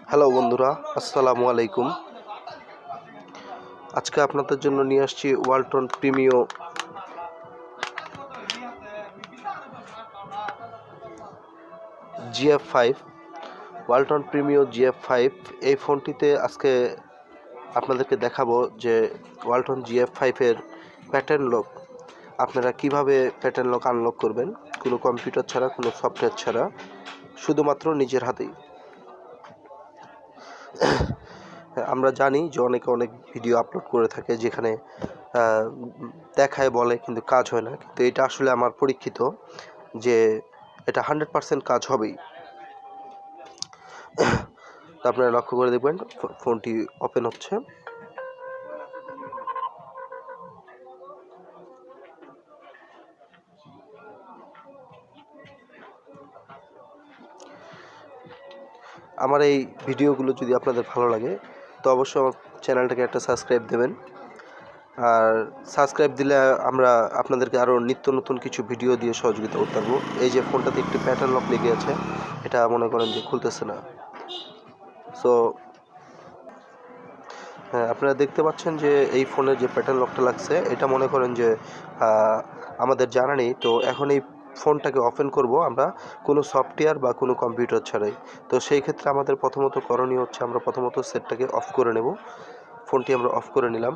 Hello বন্ধুরা, আসসালামু আলাইকুম। আজকে আপনাদের জন্য নিয়ে আসছি Walton Premio gf5। Walton Premio gf5 এই ফোনটিতে আজকে আপনাদেরকে দেখাবো যে ওয়ালটন gf5 এর প্যাটার্ন লক আপনারা কিভাবে প্যাটার্ন লক আনলক করবেন, কোনো কম্পিউটার ছাড়া, কোনো সফটওয়্যার ছাড়া, শুধুমাত্র নিজের হাতেই। আমরা জানি যে অনেক ভিডিও আপলোড করে থাকে যেখানে দেখায় বলে কিন্তু কাজ হয় না, কিন্তু এটা আসলে আমার পরীক্ষিত যে এটা 100% কাজ হবেই। আপনারা লক্ষ্য করে দেখবেন ফোনটি ওপেন হচ্ছে। আমার এই ভিডিওগুলো যদি আপনাদের ভালো লাগে তো অবশ্যই আমার চ্যানেলটাকে একটা সাবস্ক্রাইব দেবেন। আর সাবস্ক্রাইব দিলে আমরা আপনাদেরকে আরও নিত্য নতুন কিছু ভিডিও দিয়ে সহযোগিতা করতে পারবো। এই যে ফোনটাতে একটি প্যাটার্ন লক লেগে আছে, এটা মনে করেন যে খুলতেছে না। সো হ্যাঁ, আপনারা দেখতে পাচ্ছেন যে এই ফোনের যে প্যাটার্ন লকটা লাগছে এটা মনে করেন যে আমাদের জানা নেই। তো এখন এই ফোনটাকে ওপেন করব আমরা কোনো সফটওয়্যার বা কোনো কম্পিউটার ছাড়াই। তো সেই ক্ষেত্রে আমাদের প্রথমত করণীয় হচ্ছে আমরা প্রথমত সেটটাকে অফ করে নেব। ফোনটি আমরা অফ করে নিলাম।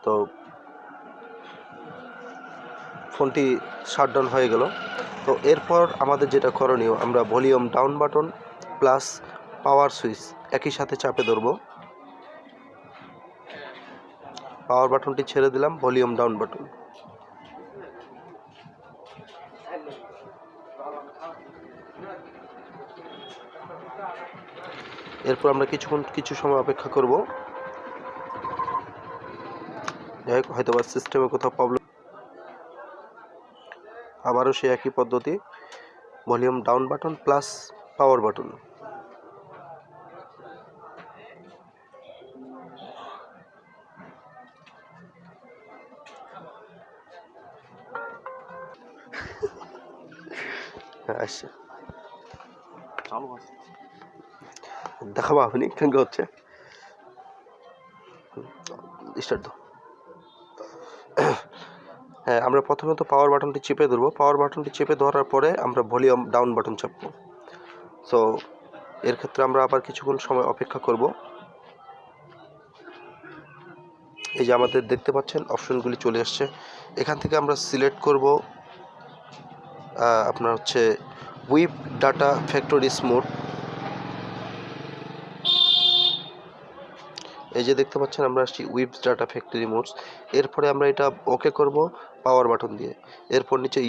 তো ফোনটি শাটডাউন হয়ে গেল। তো এরপর আমাদের যেটা করণীয়, আমরা ভলিউম ডাউন বাটন প্লাস পাওয়ার সুইচ একই সাথে চাপে ধরবো। পাওয়ার বাটনটি ছেড়ে দিলাম, ভলিউম ডাউন বাটন। এরপর আমরা কিছু সময় অপেক্ষা করব। যাই হোক, হয়তো বা সিস্টেমে কোথাও প্রবলেম। আবারও সেই একই পদ্ধতি, volume down button plus power button. আসছে, দেখাবো আপনি কেন হচ্ছে স্টার্ট দাও। হ্যাঁ, আমরা প্রথমত পাওয়ার বাটনটি চেপে ধরবো। পাওয়ার বাটনটি চেপে ধরার পরে আমরা ভলিউম ডাউন বাটন চাপবো। সো এর ক্ষেত্রে আমরা আবার কিছুক্ষণ সময় অপেক্ষা করব। এই যে আমাদের দেখতে পাচ্ছেন অপশনগুলি চলে আসছে। এখান থেকে আমরা সিলেক্ট করব আপনার হচ্ছে উইপ ডাটা ফ্যাক্টরি স্মুথ। এই যে দেখতে পাচ্ছেন আমরা আসছি উইপ ডাটা ফ্যাক্টরি মোডস। এরপরে আমরা এটা ওকে করব পাওয়ার বাটন দিয়ে। এরপর নিচে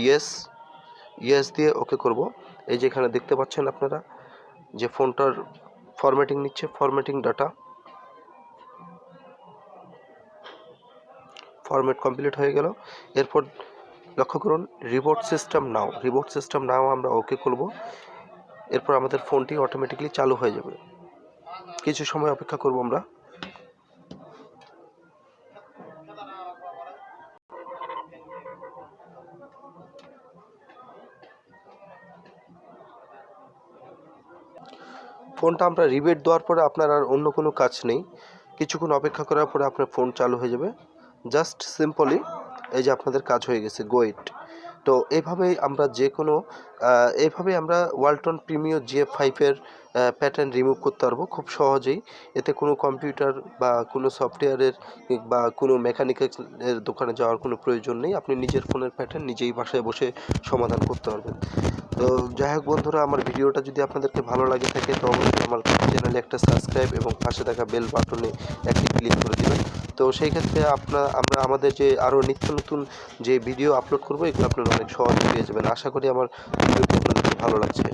ইয়েস দিয়ে ওকে করব। এই যে এখানে দেখতে পাচ্ছেন আপনারা যে ফোনটার ফরম্যাটিং নিচ্ছে, ফরম্যাটিং ডাটা। ফরম্যাট কমপ্লিট হয়ে গেল। এরপর লক্ষ্য করুন রিবোট সিস্টেম নাও আমরা ওকে করব। এরপর আমাদের ফোনটি অটোমেটিকলি চালু হয়ে যাবে। কিছু সময় অপেক্ষা করব আমরা। ফোনটা আমরা রিবেট দেওয়ার পরে আপনার আর অন্য কোনো কাজ নেই। কিছুক্ষণ অপেক্ষা করার পরে আপনার ফোন চালু হয়ে যাবে। জাস্ট সিম্পলি এই যে আপনাদের কাজ হয়ে গেছে, গো ইট। তো এইভাবেই আমরা Walton Premio gf5 pattern remove করতে পারবো খুব সহজেই। এতে কোনো কম্পিউটার বা কোনো সফটওয়্যারের বা কোনো মেকানিকের দোকানে যাওয়ার কোনো প্রয়োজন নেই। আপনি নিজের ফোনের প্যাটার্ন নিজেই বাসায় বসে সমাধান করতে পারবেন। তো যাই হোক বন্ধুরা, আমার ভিডিওটা যদি আপনাদেরকে ভালো লাগে থাকে তো অবশ্যই আমার চ্যানেলে একটা সাবস্ক্রাইব এবং পাশে থাকা বেল বাটনে একটি ক্লিক করে দেবেন। তো সেই ক্ষেত্রে আমরা আমাদের যে আরও নিত্য নতুন যে ভিডিও আপলোড করবো এগুলো আপনারা অনেক সহজে পেয়ে যাবেন। আশা করি আমার ভিডিওটি আপনাদের ভালো লাগছে।